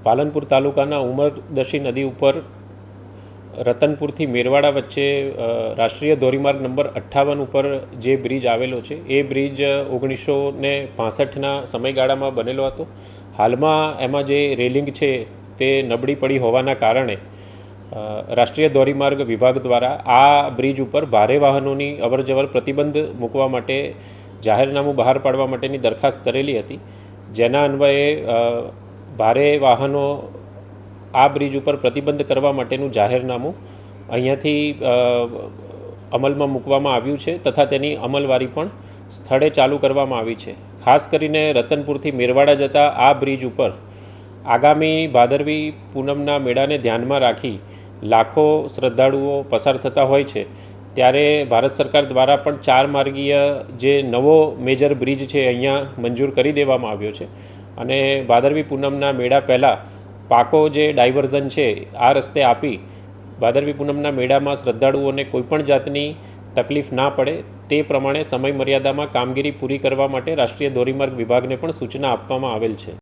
પાલનપુર તાલુકાના ઉમરદશી નદી ઉપર રતનપુરથી મેરવાડા વચ્ચે રાષ્ટ્રીય ધોરીમાર્ગ નંબર 58 ઉપર જે બ્રિજ આવેલો છે એ બ્રિજ 1965ના સમયગાળામાં બનેલો હતો. હાલમાં એમાં જે રેલિંગ છે તે નબળી પડી હોવાના કારણે રાષ્ટ્રીય ધોરીમાર્ગ વિભાગ દ્વારા આ બ્રિજ ઉપર ભારે વાહનોની અવરજવર પ્રતિબંધ મૂકવા માટે જાહેરનામું બહાર પાડવા માટેની દરખાસ્ત કરેલી હતી, જેના અન્વયે ભારે વાહનો આ બ્રિજ ઉપર પ્રતિબંધ કરવા માટેનું જાહેરનામું અહીંયાથી અમલમાં મૂકવામાં આવ્યું છે તથા તેની અમલવારી પણ સ્થળે ચાલુ કરવામાં આવી છે. ખાસ કરીને રતનપુરથી મેરવાડા જતા આ બ્રિજ ઉપર આગામી ભાદરવી પૂનમના મેળાને ધ્યાનમાં રાખી લાખો શ્રદ્ધાળુઓ પસાર થતા હોય છે, ત્યારે ભારત સરકાર દ્વારા પણ 4 માર્ગીય જે નવો મેજર બ્રિજ છે અહીંયા મંજૂર કરી દેવામાં આવ્યો છે અને ભાદરવી પૂનમના મેળા પહેલાં પાકો જે ડાયવર્ઝન છે આ રસ્તે આપી ભાદરવી પૂનમના મેળામાં શ્રદ્ધાળુઓને કોઈપણ જાતની તકલીફ ના પડે તે પ્રમાણે સમય મર્યાદામાં કામગીરી પૂરી કરવા માટે રાષ્ટ્રીય ધોરીમાર્ગ વિભાગને પણ સૂચના આપવામાં આવેલ છે.